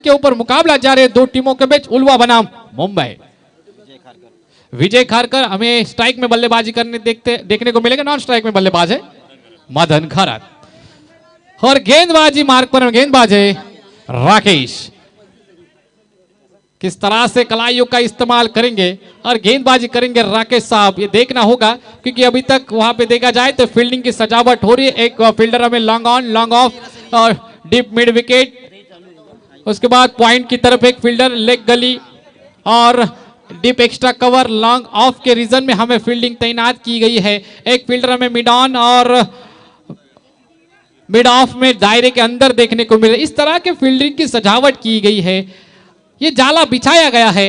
के ऊपर मुकाबला जारी है दो टीमों के बीच। उलवा बनाम मुंबई। विजय खारकर हमें स्ट्राइक में बल्लेबाजी करने देखने को मिलेगा। नॉन स्ट्राइक में बल्लेबाज है मदन खरत और गेंदबाजी मार्ग पर गेंदबाज है राकेश। किस तरह से कलाइयों का इस्तेमाल करेंगे और गेंदबाजी करेंगे राकेश साहब, ये देखना होगा क्योंकि अभी तक वहां पे देखा जाए तो फील्डिंग की सजावट हो रही है। एक फील्डर हमें लॉन्ग ऑन लॉन्ग ऑफ और डीप मिड विकेट, उसके बाद पॉइंट की तरफ एक फील्डर लेग गली और deep extra cover long off के रीजन में हमें फील्डिंग तैनात की गई है। एक फील्डर हमें मिड ऑन और मिड ऑफ में दायरे के अंदर देखने को मिले। इस तरह के फील्डिंग की सजावट की गई है, ये जाला बिछाया गया है।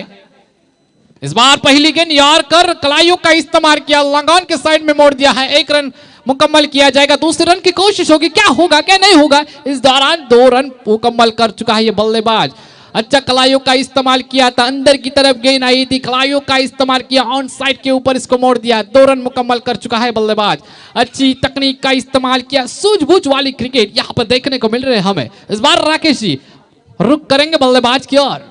इस बार पहली गेंद यॉर्कर कलाइयों का इस्तेमाल किया, लॉन्ग ऑन के साइड में मोड़ दिया है। एक रन मुकम्मल किया जाएगा, दूसरे रन की कोशिश होगी, क्या होगा क्या नहीं होगा। इस दौरान 2 रन मुकम्मल कर चुका है ये बल्लेबाज। अच्छा कलाइयों का इस्तेमाल किया था, अंदर की तरफ गेंद आई थी, कलाइयों का इस्तेमाल किया, ऑन साइड के ऊपर इसको मोड़ दिया। 2 रन मुकम्मल कर चुका है बल्लेबाज। अच्छी तकनीक का इस्तेमाल किया, सूझबूझ वाली क्रिकेट यहां पर देखने को मिल रहे हैं हमें। इस बार राकेश जी रुक करेंगे बल्लेबाज की ओर।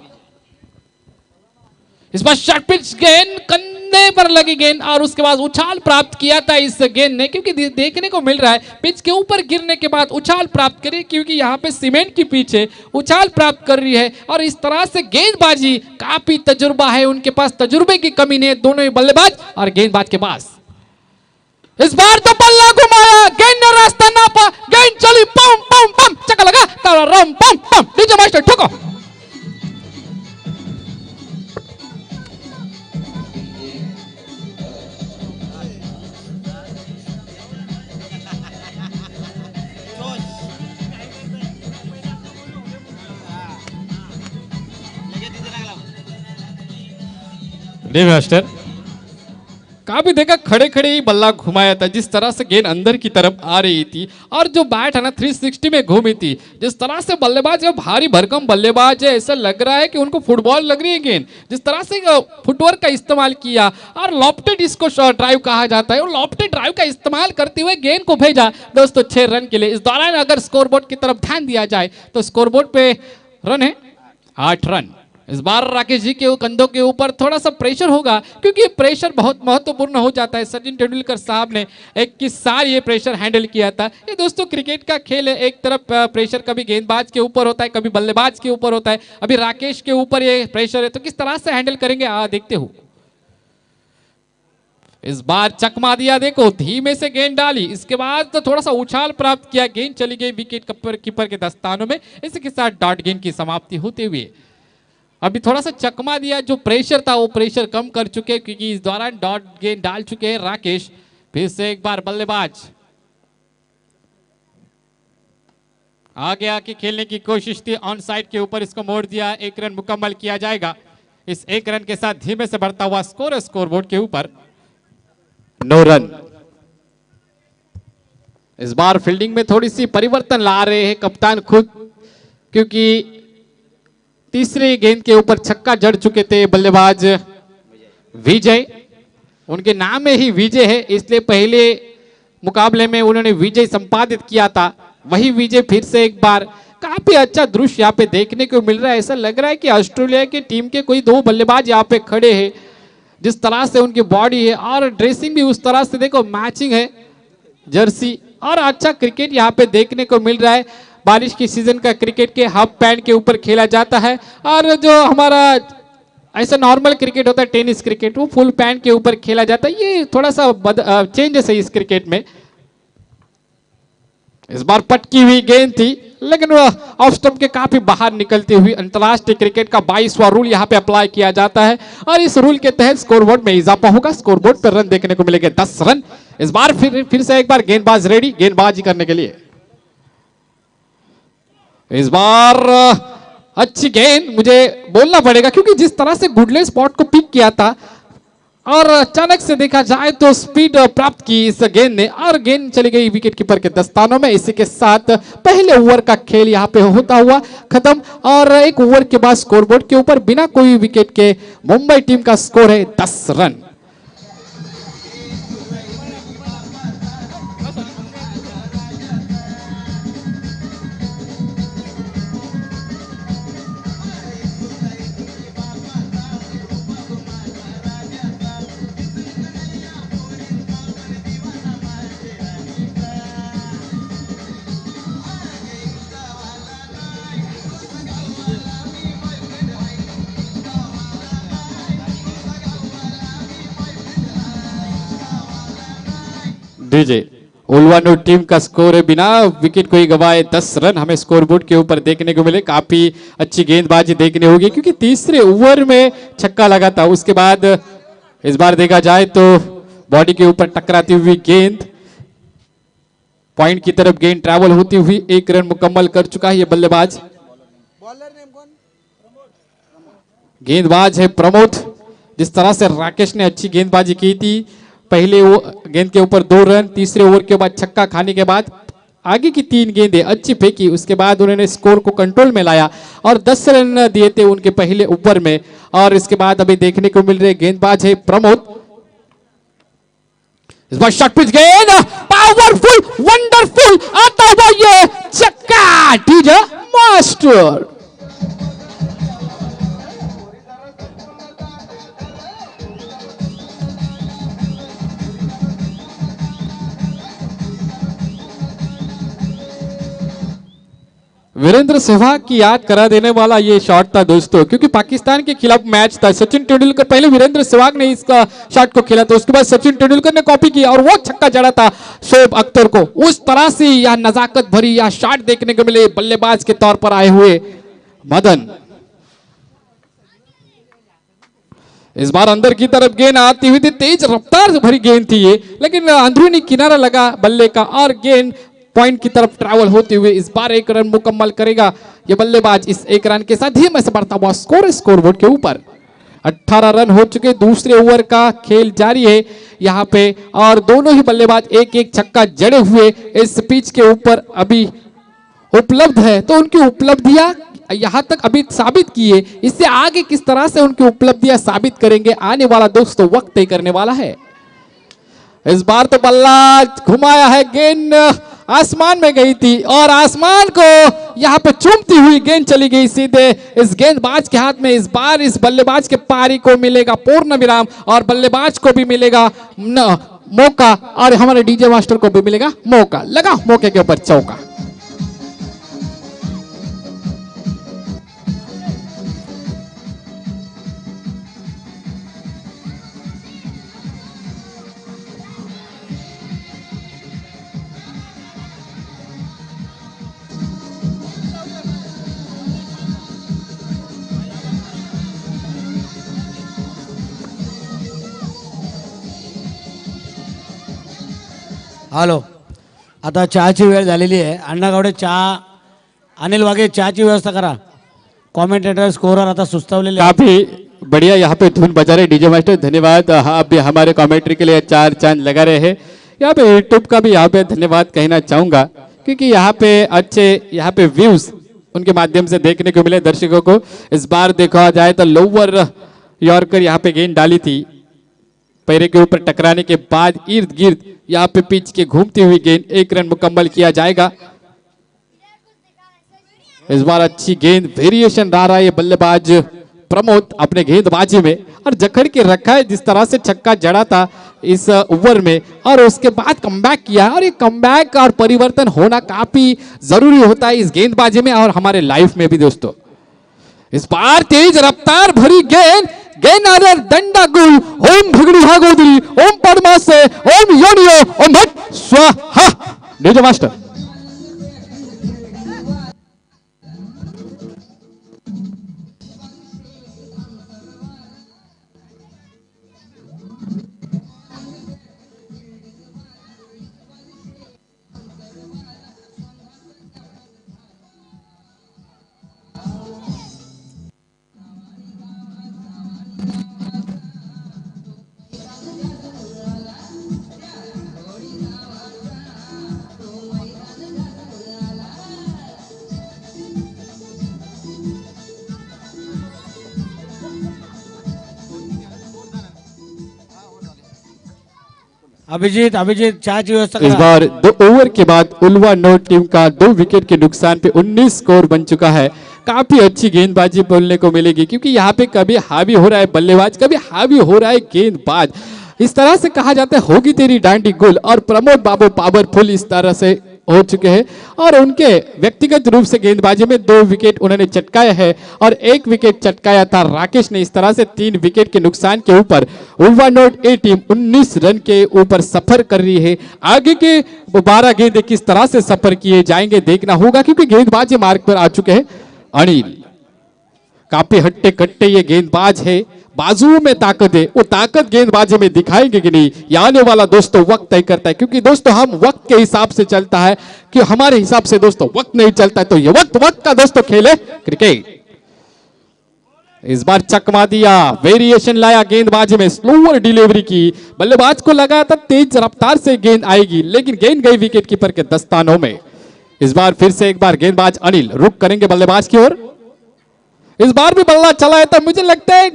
इस बार शॉर्ट पिच गेंद कंधे पर लगी गेंद और उसके बाद उछाल प्राप्त किया था इस गेंद ने, क्योंकि देखने को मिल रहा है पिच के ऊपर गिरने के बाद उछाल प्राप्त करी, क्योंकि यहाँ पे सीमेंट की पिच है, उछाल प्राप्त कर रही है। और इस तरह से गेंदबाजी काफी तजुर्बा है उनके पास, तजुर्बे की कमी नहीं है दोनों ही बल्लेबाज और गेंदबाज के पास। इस बार तो बल्ला घुमाया, गेंद ने रास्ता नापा, गेंद चली पम पम पम, चक्का लगा तारा रम पम पम, डीजे मास्टर ठोको। मास्टर काफी देखा खड़े खड़े ही बल्ला घुमाया था, जिस तरह से गेंद अंदर की तरफ आ रही थी और जो बैट है ना 360 में घूमी थी। जिस तरह से बल्लेबाज भारी भरकम बल्लेबाज है, ऐसा लग रहा है कि उनको फुटबॉल लग रही है गेंद। जिस तरह से फुटवर्क का इस्तेमाल किया और लॉफ्टेड इसको ड्राइव कहा जाता है, और लॉफ्टेड ड्राइव का इस्तेमाल करते हुए गेंद को भेजा दोस्तों 6 रन के लिए। इस दौरान अगर स्कोरबोर्ड की तरफ ध्यान दिया जाए तो स्कोरबोर्ड पे रन है 8 रन। इस बार राकेश जी के कंधों के ऊपर थोड़ा सा प्रेशर होगा, क्योंकि प्रेशर बहुत महत्वपूर्ण हो जाता है। सचिन तेंदुलकर साहब ने 21 साल ये प्रेशर हैंडल किया था। ये दोस्तों क्रिकेट का खेल है, एक तरफ प्रेशर कभी गेंदबाज के ऊपर होता है, कभी बल्लेबाज के ऊपर होता है। अभी राकेश के ऊपर ये प्रेशर है, तो किस तरह से हैंडल करेंगे देखते हो। इस बार चकमा दिया, देखो धीमे से गेंद डाली, इसके बाद तो थोड़ा सा उछाल प्राप्त किया, गेंद चली गई विकेट कीपर के दस्तानों में। इसी के साथ डॉट गेंद की समाप्ति होते हुए अभी थोड़ा सा चकमा दिया, जो प्रेशर था वो प्रेशर कम कर चुके, क्योंकि इस दौरान डॉट गेंद डाल चुके हैं राकेश। फिर से एक बार बल्लेबाज आगे आके खेलने की कोशिश थी, ऑन साइड के ऊपर इसको मोड़ दिया। 1 रन मुकम्मल किया जाएगा। इस 1 रन के साथ धीमे से बढ़ता हुआ स्कोर स्कोरबोर्ड के ऊपर 9 रन। इस बार फील्डिंग में थोड़ी सी परिवर्तन ला रहे हैं कप्तान खुद, क्योंकि तीसरे गेंद के ऊपर छक्का जड़ चुके थे बल्लेबाज विजय। उनके नाम में ही विजय है, इसलिए पहले मुकाबले में उन्होंने विजय संपादित किया था। वही विजय फिर से एक बार, काफी अच्छा दृश्य यहाँ पे देखने को मिल रहा है। ऐसा लग रहा है कि ऑस्ट्रेलिया की टीम के कोई 2 बल्लेबाज यहाँ पे खड़े हैं। जिस तरह से उनकी बॉडी है और ड्रेसिंग भी उस तरह से, देखो मैचिंग है जर्सी, और अच्छा क्रिकेट यहाँ पे देखने को मिल रहा है। बारिश की सीजन का क्रिकेट के हाफ पैंट के ऊपर खेला जाता है, और जो हमारा ऐसा नॉर्मल क्रिकेट होता है टेनिस क्रिकेट, वो फुल पैंट के ऊपर खेला जाता है। ये थोड़ा सा चेंजेस है इस क्रिकेट में। इस बार पटकी हुई गेंद थी, लेकिन वह ऑफ स्टंप के काफी बाहर निकलती हुई। अंतरराष्ट्रीय क्रिकेट का 22वां रूल यहाँ पे अप्लाई किया जाता है, और इस रूल के तहत स्कोरबोर्ड में इजाफा होगा। स्कोरबोर्ड पर रन देखने को मिलेंगे 10 रन। इस बार फिर से एक बार गेंदबाज रेडी गेंदबाजी करने के लिए। इस बार अच्छी गेंद, मुझे बोलना पड़ेगा, क्योंकि जिस तरह से गुडले स्पॉट को पिक किया था और अचानक से देखा जाए तो स्पीड प्राप्त की इस गेंद ने, और गेंद चली गई विकेट कीपर के दस्तानों में। इसी के साथ पहले ओवर का खेल यहाँ पे होता हुआ खत्म, और 1 ओवर के बाद स्कोरबोर्ड के ऊपर बिना कोई विकेट के मुंबई टीम का स्कोर है 10 रन। डीजे उल्वानो टीम का स्कोर है बिना विकेट को ही गवाए 10 रन हमें स्कोर बोर्ड के ऊपर देखने को मिले। काफी अच्छी गेंदबाजी देखने होगी क्योंकि तीसरे ओवर में छक्का लगा था। उसके बाद इस बार देखा जाए तो बॉडी के ऊपर टकराती हुई गेंद पॉइंट की तरफ गेंद ट्रैवल होती हुई 1 रन मुकम्मल कर चुका है ये बल्लेबाज। गेंदबाज है प्रमोद। जिस तरह से राकेश ने अच्छी गेंदबाजी की थी, पहले वो गेंद के ऊपर 2 रन, तीसरे ओवर के बाद छक्का खाने के बाद आगे की 3 गेंदें अच्छी फेंकी। उसके बाद उन्होंने स्कोर को कंट्रोल में लाया और 10 रन दिए थे उनके पहले ओवर में। और इसके बाद अभी देखने को मिल रहे गेंदबाज है प्रमोद। इस बार शॉट पिच गेंद पावरफुल वंडरफुल आता हुआ ये छक्का डीजे मास्टर। वीरेंद्र सहवाग की याद करा देने वाला ये शॉट था दोस्तों, क्योंकि पाकिस्तान के खिलाफ मैच था। सचिन तेंदुलकर पहले वीरेंद्र सहवाग ने इसका शॉट को खेला था, उसके बाद सचिन तेंदुलकर ने कॉपी किया और वो छक्का जड़ा था शोएब अख्तर को। उस तरह से यह नजाकत भरी यह शॉट देखने को मिले बल्लेबाज के तौर पर आए हुए मदन। इस बार अंदर की तरफ गेंद आती हुई थी, तेज रफ्तार भरी गेंद थी ये, लेकिन अंदरूनी किनारा लगा बल्ले का और गेंद पॉइंट की तरफ ट्रैवल होते हुए इस बार 1 रन मुकम्मल करेगा ये बल्लेबाज। इस 1 रन के साथ ही में से बढ़ता हुआ स्कोर बोर्ड के ऊपर 18 रन हो चुके। दूसरे ओवर का खेल जारी है यहाँ पे और दोनों ही बल्लेबाज एक एक छक्का जड़े हुए इस पिच के ऊपर अभी उपलब्ध है। तो उनकी उपलब्धियां यहाँ तक अभी साबित किए, इससे आगे किस तरह से उनकी उपलब्धियां साबित करेंगे आने वाला दोस्तों वक्त तय करने वाला है। इस बार तो बल्ला घुमाया है, गेंद आसमान में गई थी और आसमान को यहाँ पे चूमती हुई गेंद चली गई सीधे इस गेंदबाज के हाथ में। इस बार इस बल्लेबाज के पारी को मिलेगा पूर्ण विराम और बल्लेबाज को भी मिलेगा मौका और हमारे डीजे मास्टर को भी मिलेगा मौका। लगा मौके के ऊपर चौका। हॅलो, आता चहाची वेळ झालेली आहे. अण्णा गावडे चहा, अनिल वाघे चहाची व्यवस्था करा. कॉमेंटेटर स्कोरर आता सुस्तावलेले. काफी बढ़िया यहाँ पे धुन बजा रहे डीजे मास्टर, धन्यवाद। हाँ, अभी हमारे कमेंट्री के लिए 4 चांद लगा रहे हैं। यहाँ पे यूट्यूब का भी यहाँ पे धन्यवाद कहना चाहूंगा, क्योंकि यहाँ पे अच्छे यहाँ पे व्यूज उनके माध्यम से देखने को मिले दर्शकों को। इस बार देखा जाए तो लोअर यॉर्कर यहाँ पे गेंद डाली थी, पैरे के ऊपर टकराने के बाद इर्द गिर्द यहाँ पे पिच के घूमती हुई गेंद 1 रन मुकम्मल किया जाएगा। इस बार अच्छी गेंद वेरिएशन ला रहा है ये बल्लेबाज प्रमोद अपने गेंदबाजी में और जकड़ के रखा है। जिस तरह से छक्का जड़ा था इस ओवर में और उसके बाद कमबैक किया, और ये कमबैक और परिवर्तन होना काफी जरूरी होता है इस गेंदबाजी में और हमारे लाइफ में भी दोस्तों। इस बार तेज रफ्तार भरी गेंद, गेंदार दंडा गुल ओम भगड़ी भागोदरी ओम पद्मासे ओम योनियो ओम भट स्वाहा। डीजे मास्टर अभिजीत चहाची व्यवस्था इस करा. बार 2 ओवर के बाद उल्वा नोट टीम का 2 विकेट के नुकसान पे 19 स्कोर बन चुका है। काफी अच्छी गेंदबाजी बोलने को मिलेगी, क्योंकि यहाँ पे कभी हावी हो रहा है बल्लेबाज, कभी हावी हो रहा है गेंदबाज। इस तरह से कहा जाता है होगी तेरी डांडी गुल, और प्रमोद बाबू पावरफुल इस तरह से हो चुके हैं और उनके व्यक्तिगत रूप से गेंदबाजी में 2 विकेट उन्होंने चटकाया है और 1 विकेट चटकाया था राकेश ने। इस तरह से 3 विकेट के नुकसान के ऊपर उल्वानोड ए टीम 19 रन के ऊपर सफर कर रही है। आगे के 12 गेंदे किस तरह से सफर किए जाएंगे देखना होगा, क्योंकि गेंदबाजी मार्ग पर आ चुके हैं अनिल। काफी हट्टे कट्टे ये गेंदबाज है, बाजुओं में ताकत है, वो ताकत गेंदबाजी में दिखाएंगे कि नहीं, ये आने वाला दोस्तों वक्त तय करता है। क्योंकि दोस्तों हम वक्त के हिसाब से चलता है कि हमारे हिसाब से दोस्तों वक्त नहीं चलता है, तो ये वक्त का दोस्तों खेल है क्रिकेट। इस बार चकमा दिया, वेरिएशन लाया गेंदबाजी में, स्लोअर डिलीवरी की, बल्लेबाज को लगा था तेज रफ्तार से गेंद आएगी, लेकिन गेंद गई विकेट कीपर के दस्तानों में। इस बार फिर से एक बार गेंदबाज अनिल रुक करेंगे बल्लेबाज की ओर। इस बार भी बल्ला चला है, तो मुझे लगता है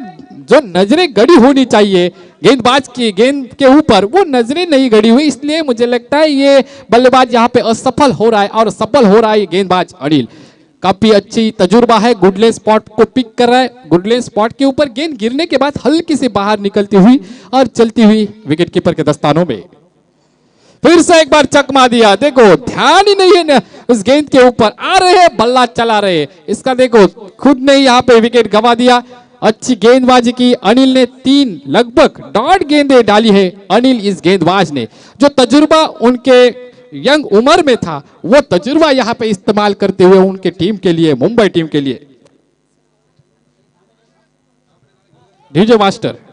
जो नजरें गड़ी होनी चाहिए गेंदबाज की गेंद के ऊपर, वो नजरें नहीं गड़ी हुई, इसलिए मुझे लगता है ये बल्लेबाज यहाँ पे असफल हो रहा है और सफल हो रहा है गेंदबाज अनिल। काफी अच्छी तजुर्बा है, गुडले स्पॉट को पिक कर रहा है, गुडले स्पॉट के ऊपर गेंद गिरने के बाद हल्की से बाहर निकलती हुई और चलती हुई विकेट कीपर के दस्तानों में। फिर से एक बार चकमा दिया, देखो ध्यान ही नहीं है ना उस गेंद के ऊपर, आ रहे हैं बल्ला चला रहे, इसका देखो खुद ने यहाँ पे विकेट गंवा दिया। अच्छी गेंदबाजी की अनिल ने, 3 लगभग 1.5 गेंदें डाली है अनिल इस गेंदबाज ने। जो तजुर्बा उनके यंग उम्र में था, वो तजुर्बा यहाँ पे इस्तेमाल करते हुए उनके टीम के लिए, मुंबई टीम के लिए। डीजे मास्टर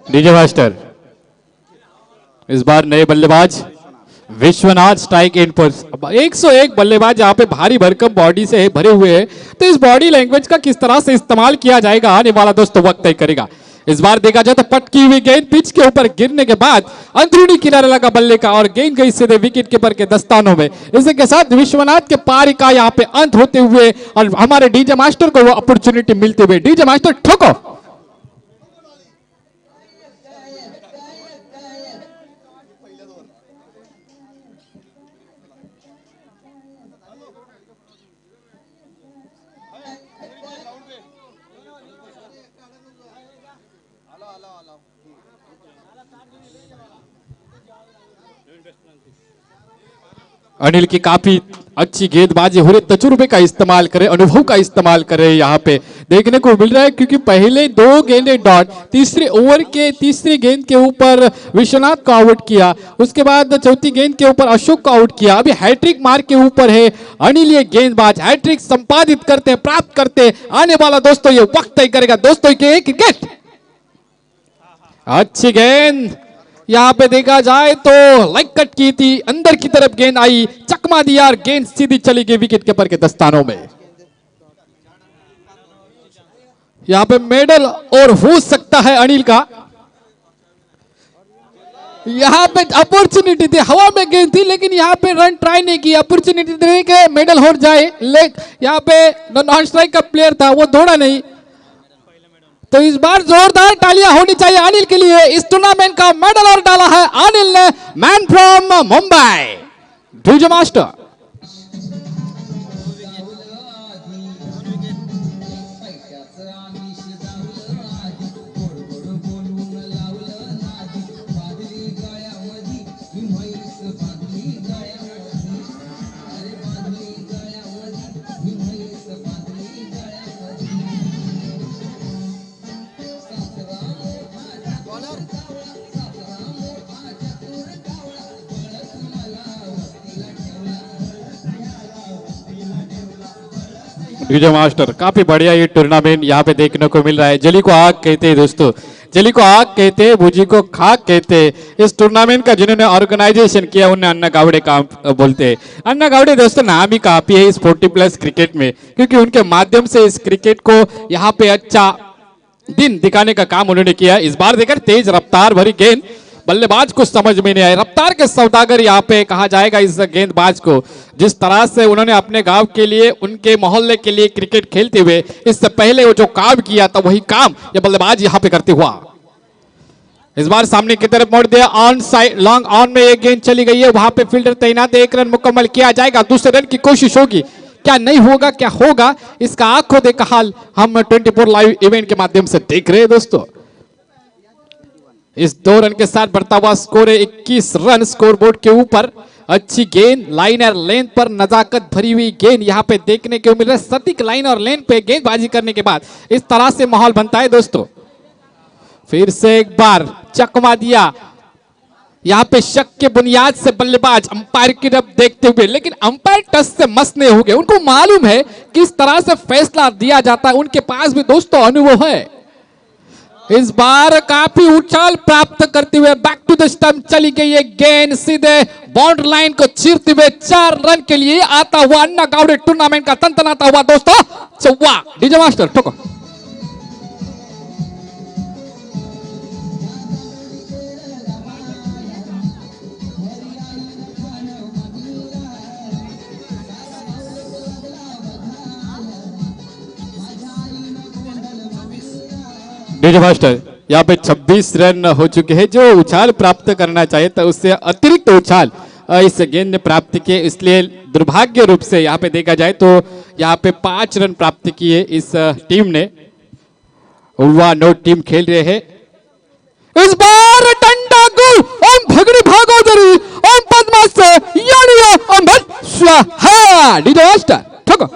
डीजे मास्टर इस बार नए बल्लेबाज विश्वनाथ स्ट्राइक एंड पर 101 बल्लेबाज यहाँ पे भारी भरकम बॉडी से भरे हुए हैं, तो इस बॉडी लैंग्वेज का किस तरह से इस्तेमाल किया जाएगा आने वाला दोस्तों वक्त तय करेगा। इस बार देखा जाए तो पटकी हुई गेंद पिच के ऊपर गिरने के बाद अंदरूनी किनारे लगा बल्ले का और गेंद गई सीधे विकेट कीपर के दस्तानों में। इसी के साथ विश्वनाथ के पारी का यहाँ पे अंत होते हुए और हमारे डीजे मास्टर को वो अपॉर्चुनिटी मिलते हुए, डीजे मास्टर ठोको। अनिल की काफी अच्छी गेंदबाजी हो रही, तजुर्बे का इस्तेमाल करे, अनुभव का इस्तेमाल करे यहाँ पे देखने को मिल रहा है। क्योंकि पहले 2 गेंदे डॉट, तीसरे ओवर के तीसरी गेंद के ऊपर विश्वनाथ को आउट किया, उसके बाद चौथी गेंद के ऊपर अशोक को आउट किया, अभी हैट्रिक मार्क के ऊपर है अनिल। ये गेंदबाज हैट्रिक संपादित करते प्राप्त करते आने वाला दोस्तों ये वक्त तय करेगा दोस्तों के क्रिकेट। अच्छी गेंद यहाँ पे देखा जाए तो लाइक कट की थी, अंदर की तरफ गेंद आई, चकमा दिया और गेंद सीधी चली गई विकेट कीपर के दस्तानों में। यहाँ पे मेडल और हो सकता है अनिल का, यहाँ पे अपॉर्चुनिटी थी, हवा में गेंद थी लेकिन यहाँ पे रन ट्राई नहीं की, अपॉर्चुनिटी दे के मेडल हो जाए, लेकिन यहाँ पे नॉन स्ट्राइक का प्लेयर था वो दौड़ा नहीं। तो इस बार जोरदार तालियां होनी चाहिए अनिल के लिए, इस टूर्नामेंट का मेडल और डाला है अनिल ने, man from Mumbai. DJ master DJ master काफी बढ़िया ये टूर्नामेंट यहाँ पे देखने को मिल रहा है। जली को आग कहते हैं दोस्तों, जली को आग कहते हैं, भुजी को खाक कहते हैं। इस टूर्नामेंट का जिन्होंने ऑर्गेनाइजेशन किया उन्हें अन्ना गावड़े काम बोलते हैं। अन्ना गावड़े दोस्तों नाम ही काफी है इस 40+ क्रिकेट में, क्योंकि उनके माध्यम से इस क्रिकेट को यहाँ पे अच्छा दिन दिखाने का काम उन्होंने किया। इस बार देखकर तेज रफ्तार भरी गेंद बल्लेबाज को समझ में नहीं आया। रफ्तार के सौदागर यहाँ पे कहा जाएगा इस गेंदबाज को, जिस तरह से उन्होंने अपने गांव के लिए, उनके मोहल्ले के लिए क्रिकेट खेलते हुए इससे पहले वो जो काम किया था वही काम ये बल्लेबाज यहाँ पे करते हुआ। इस बार सामने की तरफ मोड़ दिया, ऑन साइड लॉन्ग ऑन में एक गेंद चली गई है, वहां पे फील्डर तैनात है, 1 रन मुकम्मल किया जाएगा। दूसरे रन की कोशिश होगी, क्या नहीं होगा, क्या होगा, इसका आंखों देखा हाल हम 24 लाइव इवेंट के माध्यम से देख रहे हैं दोस्तों। इस 2 रन के साथ बढ़ता हुआ स्कोर है 21 रन स्कोरबोर्ड के ऊपर। अच्छी गेंद लाइन और लेंथ पर, नजाकत भरी हुई गेंद यहाँ पे देखने को मिल रहा है। सटीक लाइन और लेंथ पे गेंदबाजी करने के बाद इस तरह से माहौल बनता है दोस्तों। फिर से एक बार चकमा दिया, यहाँ पे शक के बुनियाद से बल्लेबाज अंपायर की तरफ देखते हुए, लेकिन अंपायर टच से मस नहीं हो गए। उनको मालूम है किस तरह से फैसला दिया जाता है, उनके पास भी दोस्तों अनुभव है। इस बार काफी उछाल प्राप्त करते हुए बैक टू द स्टंप चली गई है गेंद, सीधे बाउंड्री लाइन को चीरते हुए 4 रन के लिए आता हुआ अन्ना गावड़े टूर्नामेंट का तनतनाता हुआ दोस्तों चौवा। डीजे मास्टर ठोको। डीजे मास्टर यहाँ पे 26 रन हो चुके हैं। जो उछाल प्राप्त करना चाहिए था उससे अतिरिक्त उछाल इस गेंद ने प्राप्त किए, इसलिए दुर्भाग्य रूप से यहाँ पे देखा जाए तो यहाँ पे 5 रन प्राप्त किए इस टीम ने। उल्वा नोट टीम खेल रहे हैं। इस बार डंडा गोल, ओम भगड़ी भागोदरी, ओम पद्मास्त्र यानी ओम भट स्वाहा। DJ master ठोको।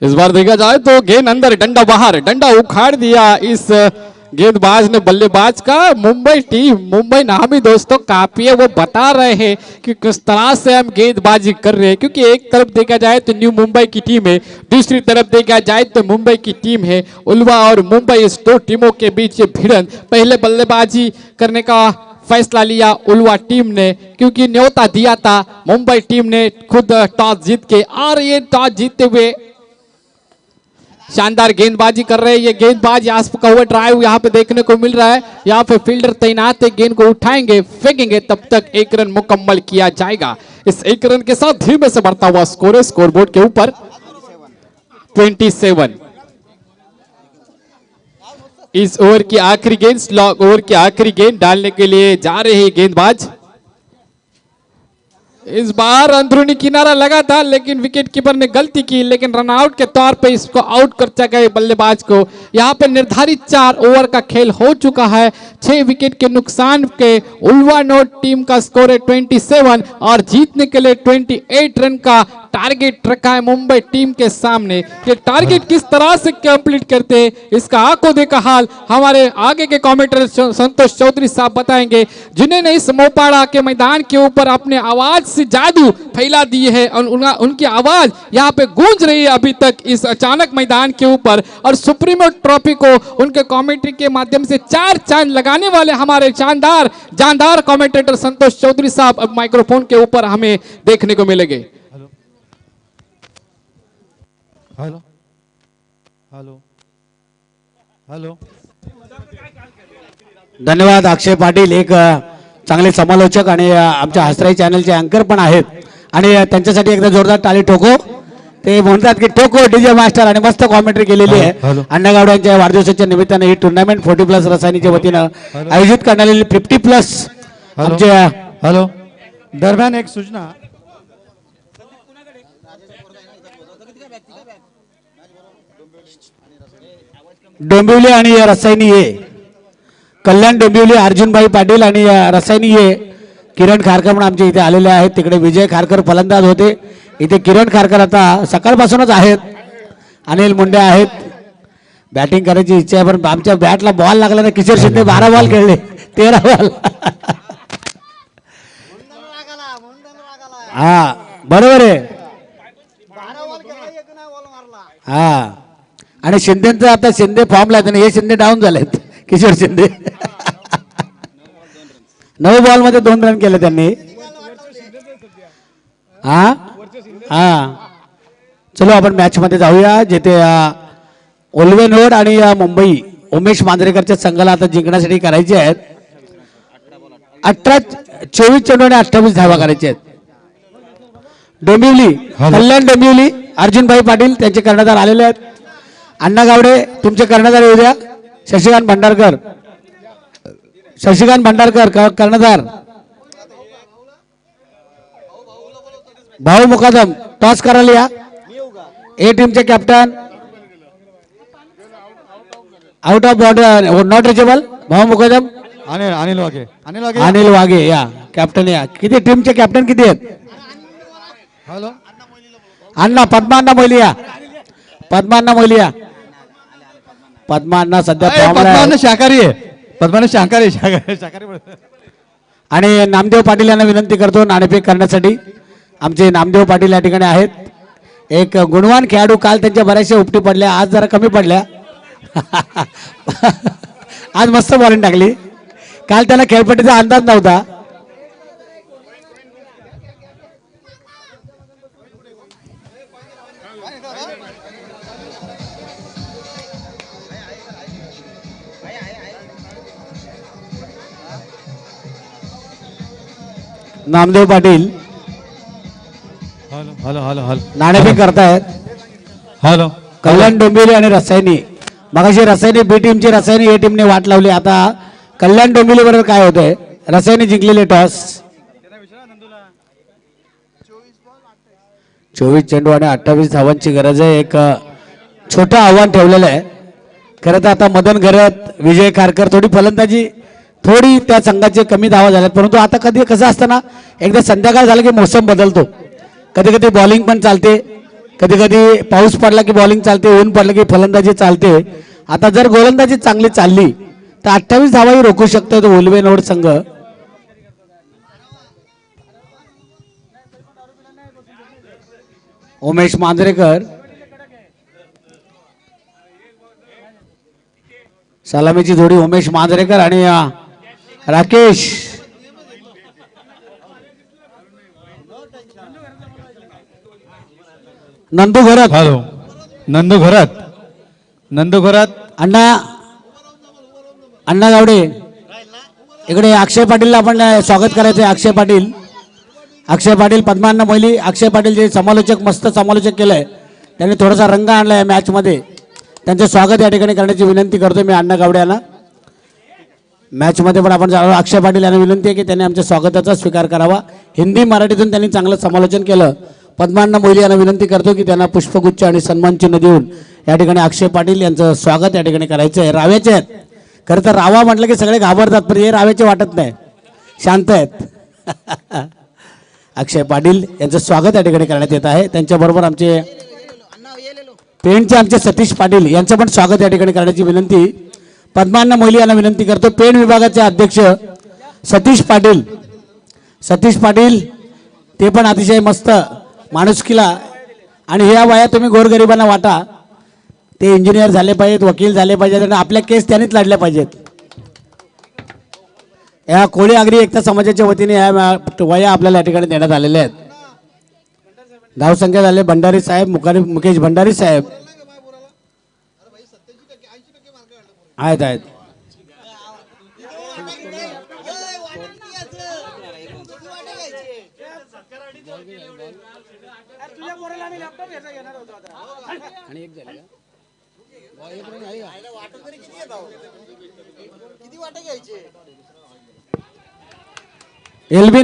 इस बार देखा जाए तो गेंद अंदर, डंडा बाहर, डंडा उखाड़ दिया इस गेंदबाज ने बल्लेबाज का। मुंबई टीम, मुंबई नामी दोस्तों काफी है, वो बता रहे हैं कि किस तरह से हम गेंदबाजी कर रहे हैं, क्योंकि एक तरफ देखा जाए तो न्यू मुंबई की टीम है, दूसरी तरफ देखा जाए तो मुंबई की टीम है। उल्वा और मुंबई, इस 2 टीमों के बीच भिड़ंत। पहले बल्लेबाजी करने का फैसला लिया उल्वा टीम ने, क्योंकि न्योता दिया था मुंबई टीम ने खुद टॉस जीत के, और ये टॉस जीतते हुए शानदार गेंदबाजी कर रहे हैं ये गेंदबाज। यहाँ का हुआ ड्राइव यहाँ पे देखने को मिल रहा है, यहाँ पे फील्डर तैनात है, गेंद को उठाएंगे, फेंकेंगे, तब तक 1 रन मुकम्मल किया जाएगा। इस 1 रन के साथ धीमे से बढ़ता हुआ स्कोर है स्कोरबोर्ड के ऊपर 27। इस ओवर की आखिरी गेंद, स्लॉग ओवर की आखिरी गेंद डालने के लिए जा रहे हैं गेंदबाज। इस बार अंदरूनी किनारा लगा था, लेकिन विकेट कीपर ने गलती की, लेकिन रनआउट के तौर पे इसको आउट करता गया बल्लेबाज को। यहाँ पे निर्धारित 4 ओवर का खेल हो चुका है। 6 विकेट के नुकसान के उल्वा नोट टीम का स्कोर है 27, और जीतने के लिए 28 रन का टारगेट रखा है मुंबई टीम के सामने। ये टारगेट किस तरह से कंप्लीट करते हैं, इसका आंखों देखा हाल हमारे आगे के कमेंटेटर संतोष चौधरी साहब बताएंगे, जिन्होंने इस मोपाड़ा के मैदान के ऊपर अपने आवाज से जादू फैला दी है। उनकी आवाज यहाँ पे गूंज रही है अभी तक इस अचानक मैदान के ऊपर, और सुप्रीमो ट्रॉफी को उनके कमेंट्री के माध्यम से 4 चांद लगाने वाले हमारे जानदार कमेंटेटर संतोष चौधरी साहब अब माइक्रोफोन के ऊपर हमें देखने को मिलेंगे। Hello hello hello. धन्यवाद अक्षय पाटील, एक चांगले समालोचक आणि आमच्या हसराई चॅनलचे अँकर पण आहेत, आणि त्यांच्यासाठी एकदा जोरदार टाळी ठोको। ते म्हणतात की ठोको डीजे मास्टर, आणि मस्त कॉमेंट्री केलेली आहे। अण्णा गावडे यांच्या वाढदिवसाच्या निमित्ताने ही टुर्नामेंट 40+ रसायनीच्या वतीनं आयोजित करण्यात आलेली 50+ आमच्या हेलो। दरम्यान एक सूचना, डोंबिवली आणि रसायनी ये कल्याण डोंबिवली अर्जुनभाई पाटील आणि रसायनी ये किरण खारकर म्हणून आमचे इथे आलेले आहेत। तिकडे विजय खारकर फलंदाज होते, इथे किरण खारकर आता सकाळपासूनच आहेत। अनिल मुंडे आहेत, बॅटिंग करायची इच्छा आहे, पण आमच्या बॅटला बॉल लागला ना। किशोर शिंदे 12 बॉल खेळले, 13 बॉल। हा बरोबर आहे, हा। आणि शिंदेचं आता शिंदे फॉर्मला आहेत, हे शिंदे डाऊन झालेत, किशोर शिंदे 9 बॉलमध्ये 2 रन केले त्यांनी. हा हा चलो आपण मॅच मध्ये जाऊया, जिथे ओल्वेनोड आणि मुंबई उमेश मांजरेकरच्या संघाला आता जिंकण्यासाठी करायचे आहेत 24 चेंडू आणि 28 धावा करायचे आहेत. डोंबिवली कल्याण डोंबिवली अर्जुनभाई पाटील त्यांचे कर्णधार आलेले आहेत. अण्णा गावडे तुमचे कर्णधार येऊ द्या. शशिकांत भंडारकर कर्णधार. भाऊ मुकादम टॉस करायला या. ए टीमचे captain out of border not reachable भाऊ मुकादम. अनिल वाघे या कॅप्टन या. किती टीमचे कॅप्टन किती आहेत? हॅलो अण्णा पद्माअण्णा मोलिया. पद्माअण्णा सध्या फॉर्मला आहे. शाकाहारी आणि नामदेव पाटील यांना विनंती करतो नाणेफेक करण्यासाठी. आमचे नामदेव पाटील या ठिकाणी आहेत. एक गुणवान खेळाडू. काल त्यांच्या बऱ्याचशा उपटी पडल्या, आज जरा कमी पडल्या. आज मस्त बॉलिंग टाकली. काल त्यांना खेळपट्टीचा अंदाज नव्हता. नामदेव पाटील हॅलो नाणेफेक करतायत. हॅलो कल्याण डोंबिवली आणि रसायनी. मगाशी रसायनी बी टीमची रसायनी ए टीमने वाट लावली. आता कल्याण डोंबिवली बरोबर काय होतंय? रसायनी जिंकलेले टॉस. 24 चेंडू आणि 28 धावांची गरज आहे. एक छोटं आव्हान ठेवलेलं आहे. खरं तर आता मदन घरत विजय खारकर थोडी फलंदाजी थोडी त्या संघाचे कमी धावा झाल्यात, परंतु आता कधी कसं असतं ना, एकदा संध्याकाळ झालं की मोसम बदलतो. कधी कधी बॉलिंग पण चालते, कधी कधी पाऊस पडला की बॉलिंग चालते, ऊन पडलं की फलंदाजी चालते. आता जर गोलंदाजी चांगली चालली तर 28 धावाही रोखू शकतो तो ओल्वेनोड संघ. उमेश मांजरेकर सलामीची जोडी. उमेश मांजरेकर आणि राकेश. नंदू घरात. हॅलो नंदू घरात अण्णा गावडे इकडे. अक्षय पाटीलला आपण स्वागत करायचं आहे. अक्षय पाटील पद्माअण्णा मोहिली. अक्षय पाटील जे समालोचक मस्त समालोचक केलंय, त्यांनी थोडासा रंग आणलाय मॅच मध्ये. त्यांचं स्वागत या ठिकाणी करण्याची विनंती करतोय मी अण्णा गावडे यांना. मॅच मध्ये पण आपण अक्षय पाटील यांना विनंती आहे की त्यांनी आमच्या स्वागताचा स्वीकार करावा. हिंदी मराठीतून त्यांनी चांगलं समालोचन केलं. पद्माअण्णा मोहिली यांना विनंती करतो की त्यांना पुष्पगुच्छ आणि सन्मान चिन्ह देऊन या ठिकाणी अक्षय पाटील यांचं स्वागत या ठिकाणी करायचं आहे. राव्याचे आहेत. खरं तर रावा म्हटलं की सगळे घाबरतात, पण हे राव्याचे वाटत नाही, शांत आहेत. अक्षय पाटील यांचं स्वागत या ठिकाणी करण्यात येत आहे. त्यांच्याबरोबर आमचे पेणचे आमचे सतीश पाटील यांचं पण स्वागत या ठिकाणी करण्याची विनंती पद्माअण्णा मोहिली यांना विनंती करतो. पेण विभागाचे अध्यक्ष सतीश पाटील ते पण अतिशय मस्त माणुसकीला. आणि ह्या वयात तुम्ही गोरगरिबांना वाटा. ते इंजिनियर झाले पाहिजेत, वकील झाले पाहिजेत आणि आपल्या केस त्यांनीच लढल्या पाहिजेत. या कोळी आगरी एकता समाजाच्या वतीने या वया आपल्याला या ठिकाणी देण्यात आलेल्या आहेत. धावसंख्या झाले भंडारी साहेब, मुकेश भंडारी साहेब आहेत. एलबी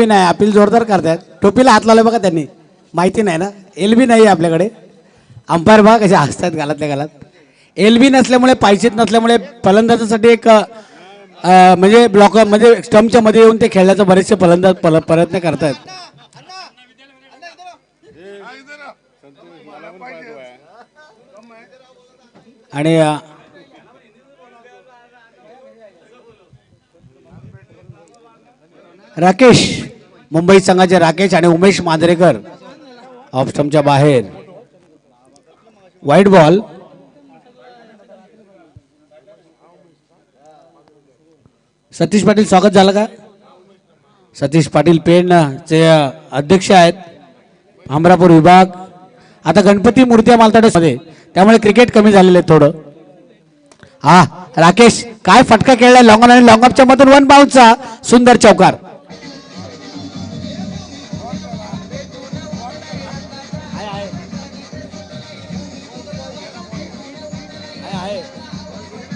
नाही अपील जोरदार करतात. टोपीला हात लावले बघा त्यांनी, माहिती नाही ना. एलबी नाही आपल्याकडे. अंपायर बघा कसे हसतात गालातल्या गालात. एलबी नसल्यामुळे, पायचीत नसल्यामुळे फलंदाजासाठी एक म्हणजे ब्लॉक म्हणजे स्टंपच्या मध्ये येऊन ते खेळण्याचा बरेचसे फलंदाज प्रयत्न करतात. आणि राकेश, मुंबई संघाचे राकेश आणि उमेश मांजरेकर ऑफ स्टंपच्या बाहेर. White ball. सतीश पाटील स्वागत झालं का? सतीश पाटील पेणचे अध्यक्ष आहेत अमरापूर विभाग. आता गणपती मूर्त्या मालताडमध्ये त्यामुळे क्रिकेट कमी झालेलं आहे थोडं. हा राकेश काय फटका खेळलाय लॉंग ऑन आणि लॉंग ऑफच्या मधून वन बाउन्सचा सुंदर चौकार.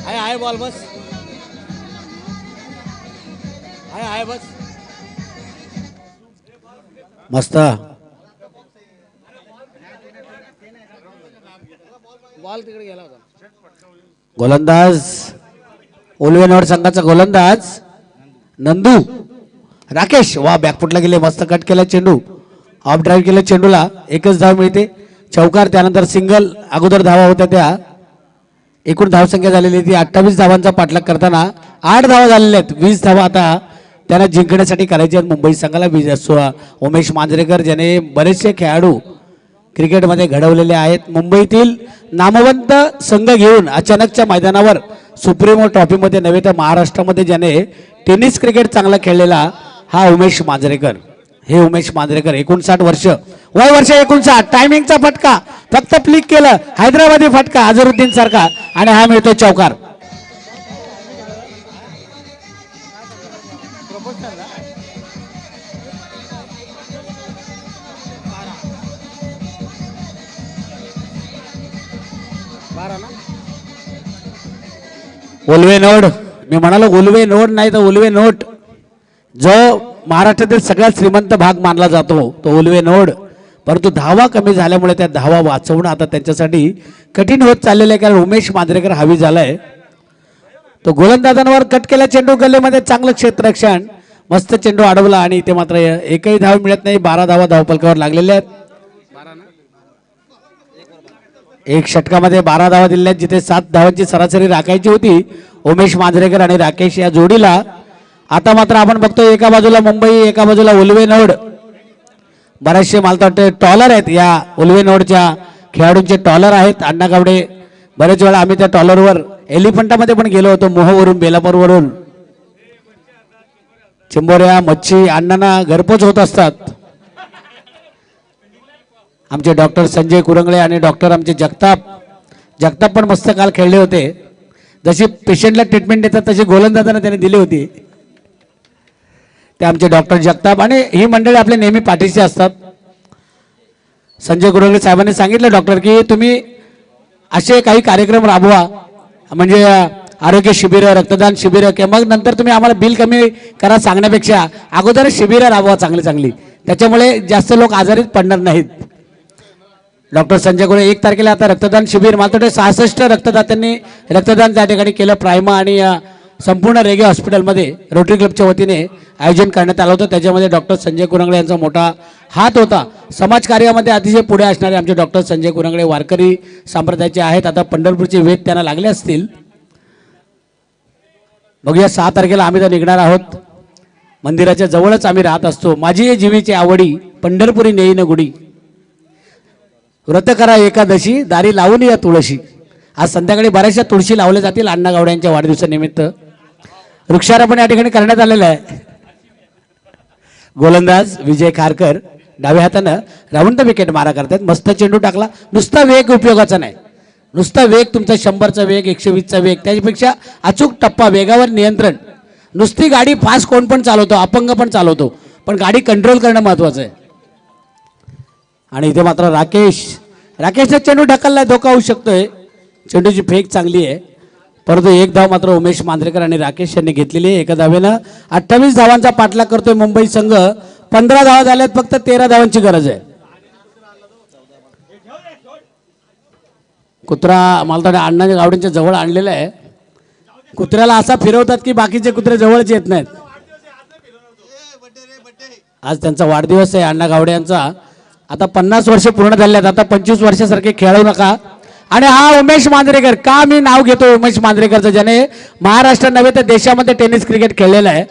आहे बॉल बस आहे बस मस्त बॉल तिकडे गेला होता. गोलंदाज ओलवेनोड संघाचा गोलंदाज नंदू राकेश वा बॅकफुटला गेले मस्त कट केला चेंडू ऑफ ड्राईव्ह केला चेंडूला एकच धाव मिळते चौकार त्यानंतर सिंगल अगोदर धावा होत्या त्या एकूण धावसंख्या झालेली ती 28 धावांचा पाठलाग करताना 8 धावा झालेल्या आहेत 20 धावा आता त्यांना जिंकण्यासाठी करायचे आहेत मुंबई संघाला. उमेश मांजरेकर ज्याने बरेचसे खेळाडू क्रिकेटमध्ये घडवलेले आहेत मुंबईतील नामवंत संघ घेऊन अचानकच्या मैदानावर सुप्रीमो ट्रॉफीमध्ये नव्हे तर महाराष्ट्रामध्ये ज्याने टेनिस क्रिकेट चांगला खेळलेला हा उमेश मांजरेकर. हे उमेश मांजरेकर 59 वर्ष वय वर्ष 59 टायमिंगचा फटका फक्त फ्लिक केलं हैदराबादी फटका अझरुद्दीन सारखा आणि हा मिळतो चौकार. उल्वे नोड मी म्हणालो उल्वे नोड नाही तर उल्वे नोट जो महाराष्ट्रातील सगळ्यात श्रीमंत भाग मानला जातो तो उल्वे नोड. परंतु धावा कमी झाल्यामुळे त्या धावा वाचवणं आता त्यांच्यासाठी कठीण होत चाललेलं आहे कारण उमेश मांजरेकर हावी झालाय. तो गोलंदाजांवर कट केला चेंडू गल्लेमध्ये चांगलं क्षेत्ररक्षण मस्त चेंडू अडवला आणि इथे मात्र एकही धाव मिळत नाही. 12 धावा धावपलकावर लागलेल्या आहेत. एक षटकामध्ये 12 धावा दिल्या आहेत जिथे 7 धावांची सरासरी राखायची होती उमेश मांजरेकर आणि राकेश या जोडीला. आता मात्र आपण बघतो एका बाजूला मुंबई एका बाजूला उल्वे नोड. बरेचसे मला वाटतं टॉलर आहेत या उल्वे नोडच्या खेळाडूंचे टॉलर आहेत. अण्णा गावडे बरेच वेळा आम्ही त्या टॉलरवर एलिफंटामध्ये पण गेलो होतो मोहवरून बेलापूरवरून. चिंबोऱ्या मच्छी अण्णांना घरपोच होत असतात. आमचे डॉक्टर संजय कुरंगळे आणि डॉक्टर आमचे जगताप पण मस्त काल खेळले होते. जशी पेशंटला ट्रीटमेंट देतात तशी गोलंदाजांना त्याने दिली होती. ते आमचे डॉक्टर जगताप आणि ही मंडळी आपले नेहमी पाठीशी असतात. संजय कुरंगळे साहेबांनी सांगितलं डॉक्टर की तुम्ही असे काही कार्यक्रम राबवा म्हणजे आरोग्य शिबिरं रक्तदान शिबिरं किंवा मग नंतर तुम्ही आम्हाला बिल कमी करा सांगण्यापेक्षा अगोदर शिबिरं राबवा चांगली त्याच्यामुळे जास्त लोक आजारीच पडणार नाहीत. डॉक्टर संजय कुरंगळे 1 तारखेला आता रक्तदान शिबिर मात्र 66 रक्तदात्यांनी रक्तदान त्या ठिकाणी केलं. प्रायमा आणि संपूर्ण रेगे हॉस्पिटलमध्ये रोटरी क्लबच्या वतीने आयोजन करण्यात आलं होतं. त्याच्यामध्ये डॉक्टर संजय कुरंगळे यांचा मोठा हात होता. समाजकार्यामध्ये अतिशय पुढे असणारे आमचे डॉक्टर संजय कुरंगळे वारकरी संप्रदायाचे आहेत. आता पंढरपूरचे वेध त्यांना लागले असतील. बघूया 6 तारखेला आम्ही तर निघणार आहोत. मंदिराच्या जवळच आम्ही राहत असतो. माझी जीवीची आवडी पंढरपुरी नेईन गुडी व्रत करा एकादशी दारी लावून या तुळशी. आज संध्याकाळी बऱ्याचशा तुळशी लावल्या जातील अण्णा गावडे यांच्या वाढदिवसानिमित्त. वृक्षारोपण या ठिकाणी करण्यात आलेलं आहे. गोलंदाज विजय खारकर डाव्या हातानं राऊंड विकेट मारा करतात. मस्त चेंडू टाकला. नुसता वेग उपयोगाचा नाही. नुसता वेग तुमचा 100चा वेग 120चा वेग त्याच्यापेक्षा अचूक टप्पा वेगावर नियंत्रण. नुसती गाडी फास्ट कोण पण चालवतो अपंग पण चालवतो पण गाडी कंट्रोल करणं महत्वाचं आहे. आणि इथे मात्र राकेशचा चेंडू ढकललाय धोका होऊ शकतोय. चेंडूची फेक चांगली आहे परंतु एक धाव मात्र उमेश मांजरेकर आणि राकेश यांनी घेतलेली आहे. एका धावेनं 28 धावांचा पाठलाग करतोय मुंबई संघ. 15 धावा झाल्यात फक्त 13 धावांची गरज आहे. कुत्रा मला अण्णा गावडेंच्या जवळ आणलेला आहे. कुत्र्याला असा फिरवतात की बाकीचे कुत्रे जवळच येत नाहीत. आज त्यांचा वाढदिवस आहे अण्णा गावडे यांचा. आता 50 वर्ष पूर्ण झाले आहेत. आता 25 वर्षासारखे खेळू नका. आणि हा उमेश मांजरेकर का मी नाव घेतो उमेश मांजरेकरचं ज्याने महाराष्ट्र नव्हे तर देशामध्ये टेनिस क्रिकेट खेळलेलं आहे.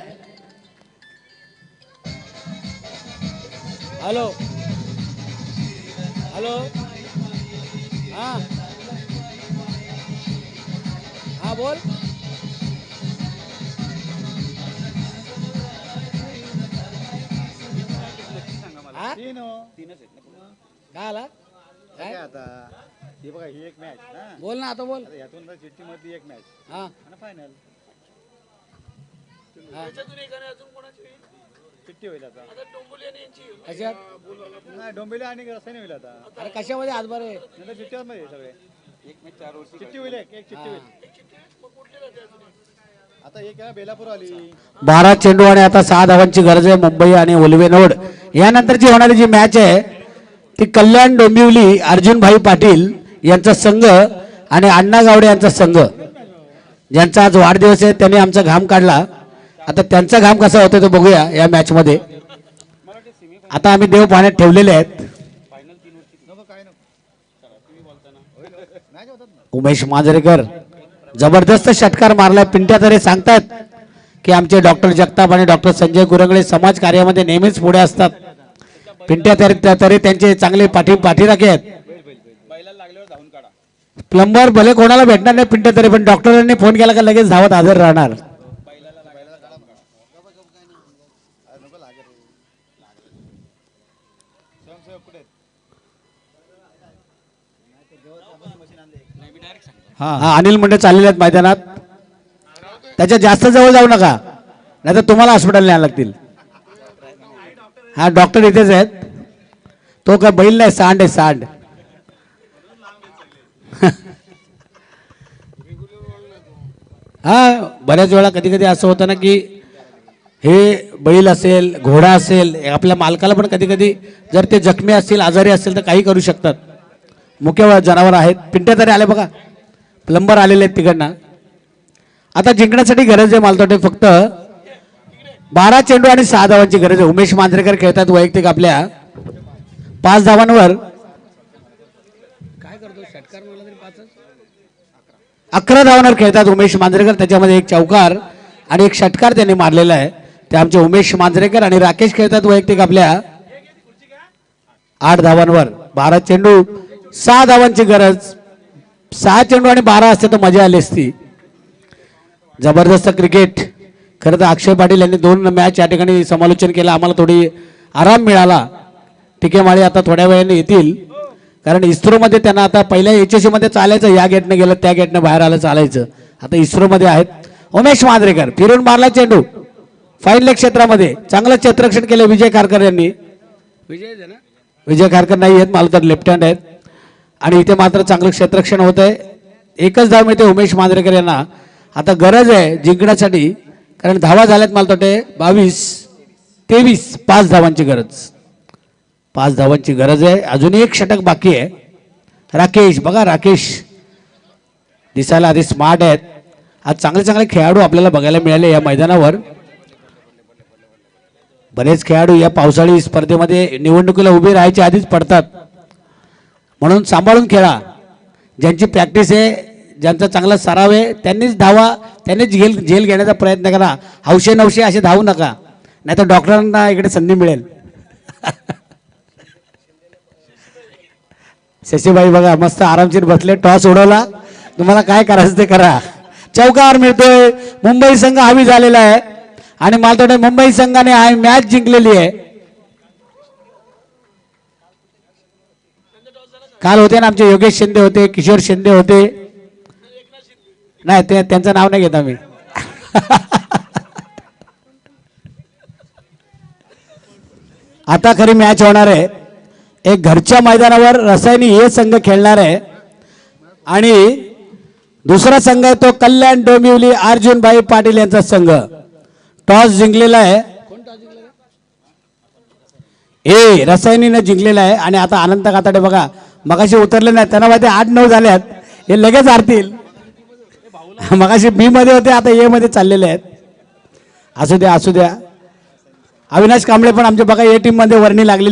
हॅलो हॅलो हा बोल काय आला काय आता हे बघा ही एक मॅच ना बोल ना आता बोल यातून चिठ्ठी मध्ये एक मॅच हा आणि फायनल चिठ्ठी होईल आता कशात नाही डोंबिवली आणि रसायन होईल आता अरे कशामध्ये हातभार आहे नंतर चिठ्ठीवर मध्ये सगळे एक मॅच 4 वर्ष चिठ्ठी होईल एक चिठ्ठी होईल आता एक आहे बेलापूर आली 12 चेंडू आणि आता 6 धावांची गरज आहे मुंबई आणि उल्वेनोड यानंतरची होणारी जी मॅच आहे ती कल्याण डोंबिवली अर्जुनभाई पाटील यांचा संघ आणि अण्णा गावडे यांचा संघ ज्यांचा आज वाढदिवस आहे त्यांनी आमचा घाम काढला आता त्यांचा घाम कसा होतो तो बघूया या मॅच मध्ये आता आम्ही देव पाण्यात ठेवलेले आहेत उमेश मांजरेकर जबरदस्त षटकार मारलाय पिंट्या तरे सांगतात की आमचे डॉक्टर जगताप आणि डॉक्टर संजय कुरंगळे समाज कार्यामध्ये नेहमीच पुढे असतात पिंट्या तरे त्यांचे चांगले पाठीराखे आहेत प्लंबर भले कोणाला भेटणार नाही पिंट्या तरे पण डॉक्टरांनी फोन केला का लगेच धावत हजर राहणार हा अनिल मुंडे चाललेले आहेत मैदानात त्याच्या जास्त जवळ जाऊ नका नाही तर तुम्हाला हॉस्पिटल न्यायला लागतील हा डॉक्टर इथेच आहेत तो काय बैल नाही सांड आहे सांड हा बऱ्याच वेळा कधी कधी असं होतं ना की हे बैल असेल घोडा असेल आपल्या मालकाला पण कधी कधी जर ते जखमी असतील आजारी असतील तर काही करू शकतात मुख्य जनावर आहेत पिंट्या तरी आले बघा प्लंबर आलेले आहेत तिकडनं आता जिंकण्यासाठी गरज आहे मालतोटे फक्त 12 चेंडू आणि 6 धावांची गरज आहे उमेश मांजरेकर खेळतात वैयक्तिक आपल्या 5 धावांवर काय करतो षटकार मला तरी 11 धावांवर खेळतात उमेश मांजरेकर त्याच्यामध्ये एक चौकार आणि एक षटकार त्यांनी मारलेला आहे ते आमचे उमेश मांजरेकर आणि राकेश खेळतात वैयक्तिक आपल्या 8 धावांवर 12 चेंडू 6 धावांची गरज 6 चेंडू आणि 12 असते तर मजा आली असती जबरदस्त क्रिकेट खरं तर अक्षय पाटील यांनी 2 मॅच या ठिकाणी समालोचन केलं आम्हाला थोडी आराम मिळाला टिकेमाळी आता थोड्या वेळाने येतील कारण इस्रोमध्ये त्यांना आता पहिल्या HSC मध्ये चालायचं या गेटने गेलं त्या गेटने बाहेर आलं चालायचं आता इस्रोमध्ये आहेत उमेश मांजरेकर फिरून मारला चेंडू फाईन लेग क्षेत्रामध्ये चांगलं क्षेत्ररक्षण केलं विजय खारकर यांनी विजय खारकर नाही आहेत मला तर लेफ्ट हँड आहेत आणि इथे मात्र चांगलं क्षेत्ररक्षण होत आहे एकच धाव मिळते उमेश मांजरेकर यांना आता गरज आहे जिंकण्यासाठी कारण धावा झाल्यात मला वाटते 22-23 5 धावांची गरज 5 धावांची गरज आहे अजूनही एक षटक बाकी आहे राकेश बघा राकेश दिसायला आधी स्मार्ट आहेत आज चांगले चांगले खेळाडू आपल्याला बघायला मिळाले या मैदानावर बरेच खेळाडू या पावसाळी स्पर्धेमध्ये निवडणुकीला उभे राहायचे आधीच पडतात म्हणून सांभाळून खेळा ज्यांची प्रॅक्टिस आहे ज्यांचा चांगला सराव आहे त्यांनीच धावा त्यांनीच झेल घेण्याचा प्रयत्न करा हौशे नवशे असे धावू नका नाही तर डॉक्टरांना इकडे संधी मिळेल शशीबाई बघा मस्त आरामशीर बसले टॉस उडवला तुम्हाला काय करायचं ते करा चौकार मिळतोय मुंबई संघ हावी झालेला आहे आणि मला वाटतं मुंबई संघाने हा मॅच जिंकलेली आहे काल होते ना आमचे योगेश शिंदे होते किशोर शिंदे होते नाही ते त्यांचं नाव नाही घेत आम्ही आता खरी मॅच होणार आहे एक घरच्या मैदानावर रसायनी हे संघ खेळणार आहे आणि दुसरा संघ आहे तो कल्याण डोंबिवली अर्जुनभाई पाटील यांचा संघ टॉस जिंकलेला आहे रसायनीने जिंकलेला आहे आणि आता अनंत काताडे बघा मगाशी उतरले नाही त्यांना माहिती 8-9 झाल्यात हे लगेच हारतील मगाशी बी मध्ये होते आता ए मध्ये चाललेले आहेत असू द्या अविनाश कांबळे पण आमच्या बघा ए टीम मध्ये वर्णी लागलेली